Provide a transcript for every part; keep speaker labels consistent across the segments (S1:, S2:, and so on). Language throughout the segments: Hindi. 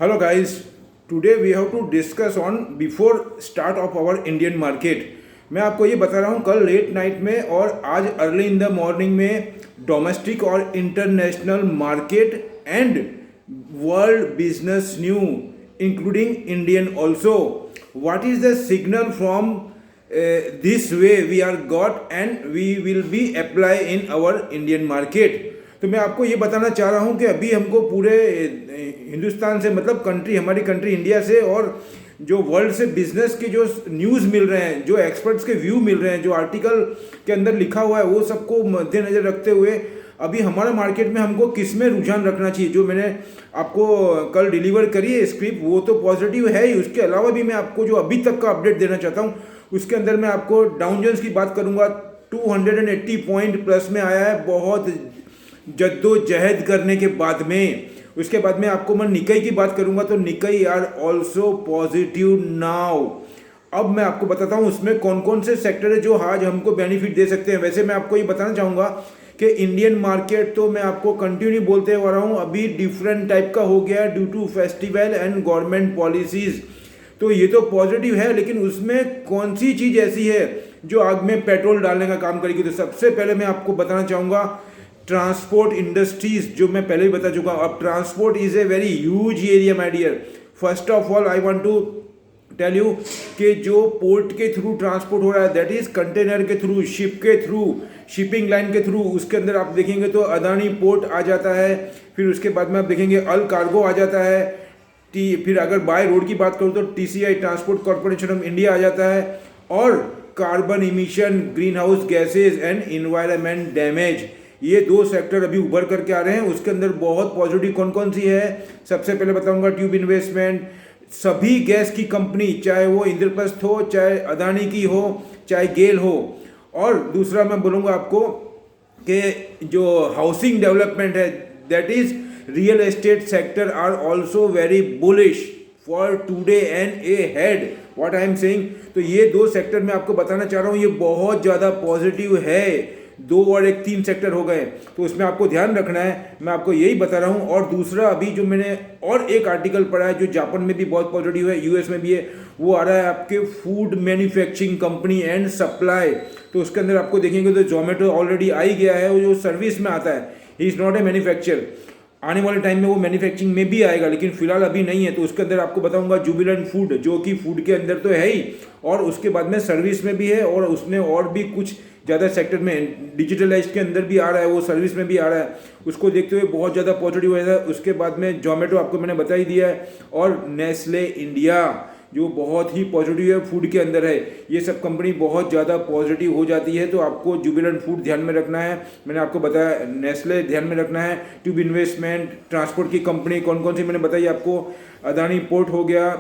S1: Hello guys, today we have to discuss on before start of our Indian market। मैं आपको ये बता रहा हूँ कल लेट नाइट में और आज अर्ली इन द मॉर्निंग में डोमेस्टिक और international market and world business new including Indian also. What is the signal from this way we are got and we will be apply in our Indian market. तो मैं आपको ये बताना चाह रहा हूँ कि अभी हमको पूरे हिंदुस्तान से मतलब हमारी कंट्री इंडिया से और जो वर्ल्ड से बिजनेस के जो न्यूज़ मिल रहे हैं, जो एक्सपर्ट्स के व्यू मिल रहे हैं, जो आर्टिकल के अंदर लिखा हुआ है, वो सबको मद्देनजर रखते हुए अभी हमारा मार्केट में हमको किस में रुझान रखना चाहिए। जो मैंने आपको कल डिलीवर करी है स्क्रिप्ट, वो तो पॉजिटिव है ही। उसके अलावा भी मैं आपको जो अभी तक का अपडेट देना चाहता हूँ, उसके अंदर मैं आपको डाउन जोन्स की बात करूँगा। 280 पॉइंट प्लस में आया है बहुत जद्दोजहद करने के बाद में। उसके बाद में आपको मैं निकाई की बात करूंगा तो निकाई आर ऑल्सो पॉजिटिव नाउ। अब मैं आपको बताता हूं उसमें कौन कौन से सेक्टर है जो आज हमको बेनिफिट दे सकते हैं। वैसे मैं आपको ये बताना चाहूँगा कि इंडियन मार्केट तो मैं आपको कंटिन्यू बोलते हुआ रहा हूँ, अभी डिफरेंट टाइप का हो गया due to festival and government policies. तो ये तो पॉजिटिव है, लेकिन उसमें कौन सी चीज़ ऐसी है जो आग में पेट्रोल डालने का काम करेगी। तो सबसे पहले मैं आपको बताना चाहूँगा ट्रांसपोर्ट इंडस्ट्रीज, जो मैं पहले ही बता चुका हूँ। अब transport is a very huge area my dear. First of all I want to tell you कि जो पोर्ट के थ्रू ट्रांसपोर्ट हो रहा है, दैट इज कंटेनर के थ्रू, शिप के थ्रू, शिपिंग लाइन के थ्रू। उसके अंदर आप देखेंगे तो अदानी पोर्ट आ जाता है, फिर उसके बाद में आप देखेंगे अल कार्गो आ जाता है, फिर अगर बाय रोड की बात करूँ तो TCI transport corporation of India आ जाता है, और carbon emission, greenhouse gases and environment damage, ये दो सेक्टर अभी उभर करके आ रहे हैं। उसके अंदर बहुत पॉजिटिव कौन कौन सी है, सबसे पहले बताऊंगा ट्यूब इन्वेस्टमेंट। सभी गैस की कंपनी, चाहे वो इंद्रप्रस्थ हो, चाहे अदानी की हो, चाहे गेल हो। और दूसरा मैं बोलूँगा आपको कि जो हाउसिंग डेवलपमेंट है, that is real estate sector are also very bullish for today and ahead. What I am saying, तो ये दो सेक्टर मैं आपको बताना चाह रहा हूँ, ये बहुत ज़्यादा पॉजिटिव है। दो और एक तीन सेक्टर हो गए, तो उसमें आपको ध्यान रखना है, मैं आपको यही बता रहा हूँ। और दूसरा अभी जो मैंने और एक आर्टिकल पढ़ा है जो जापान में भी बहुत पॉजिटिव है, US में भी है, वो आ रहा है आपके food manufacturing company and supply. तो उसके अंदर आपको देखेंगे तो जोमेटो ऑलरेडी आ ही गया है, वो जो सर्विस में आता है, he is not a manufacture. आने वाले टाइम में वो मैन्युफैक्चरिंग में भी आएगा, लेकिन फिलहाल अभी नहीं है। तो उसके अंदर आपको बताऊंगा जुबिलेंट फूड, जो कि फूड के अंदर तो है ही, और उसके बाद में सर्विस में भी है, और उसमें और भी कुछ ज़्यादा सेक्टर में डिजिटलाइज के अंदर भी आ रहा है, वो सर्विस में भी आ रहा है। उसको देखते हुए बहुत ज़्यादा पॉजिटिव है। उसके बाद में जोमेटो आपको मैंने बता ही दिया है, और नेस्ले इंडिया जो बहुत ही पॉजिटिव है, फूड के अंदर है। ये सब कंपनी बहुत ज़्यादा पॉजिटिव हो जाती है, तो आपको जुबिलेंट फूड ध्यान में रखना है। मैंने आपको बताया नेस्ले ध्यान में रखना है, ट्यूब इन्वेस्टमेंट, ट्रांसपोर्ट की कंपनी कौन कौन सी मैंने बताई आपको, अदानी पोर्ट हो गया।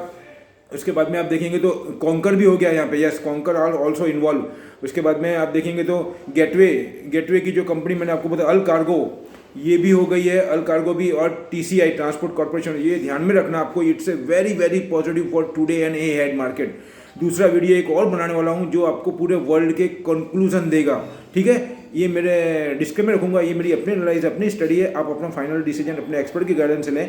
S1: उसके बाद में आप देखेंगे तो कॉन्कर भी हो गया यहाँ पे, yes Concor are also involve. उसके बाद में आप देखेंगे तो गेटवे की जो कंपनी मैंने आपको बताया अल कार्गो, ये भी हो गई है, अल कार्गो भी, और TCI ट्रांसपोर्ट कॉर्पोरेशन, ये ध्यान में रखना आपको। It's a very very positive for today and A head market. दूसरा वीडियो एक और बनाने वाला हूँ जो आपको पूरे वर्ल्ड के कंक्लूजन देगा, ठीक है। ये मेरे डिस्क्लेमर रखूँगा, ये मेरी अपनी एनालाइज, अपनी स्टडी है, आप अपना फाइनल डिसीजन अपने एक्सपर्ट की गाइडेंस से लें।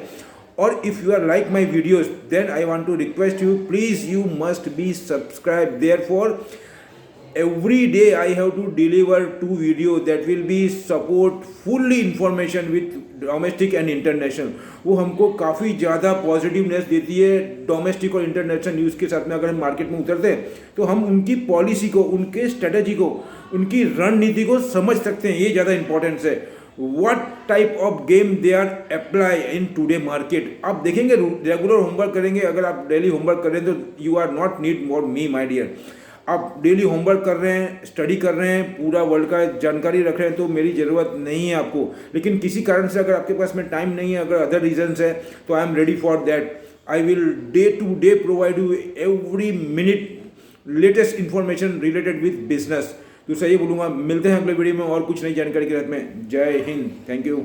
S1: और if you are like my videos, then I want to request you, please you must be subscribe. Therefore every day I have to deliver 2 video that will be support fully information with domestic and international. वो हमको काफ़ी ज़्यादा पॉजिटिवनेस देती है डोमेस्टिक और इंटरनेशनल न्यूज़ के साथ में। अगर हम मार्केट में उतरते हैं तो हम उनकी पॉलिसी को, उनके स्ट्रेटेजी को, उनकी रणनीति को समझ सकते हैं। ये ज़्यादा इंपॉर्टेंस है, what type of game they are apply in today market. आप देखेंगे रेगुलर होमवर्क करेंगे, अगर आप डेली होमवर्क करें तो you are not need more me my dear. आप डेली होमवर्क कर रहे हैं, स्टडी कर रहे हैं, पूरा वर्ल्ड का जानकारी रख रहे हैं, तो मेरी ज़रूरत नहीं है आपको। लेकिन किसी कारण से अगर आपके पास में टाइम नहीं है, अगर अदर रीजंस है, तो I am ready for that. I will day to day provide you every minute latest information related with business. तो सही बोलूँगा, मिलते हैं अगले वीडियो में और कुछ नई जानकारी के साथ में। जय हिंद, थैंक यू।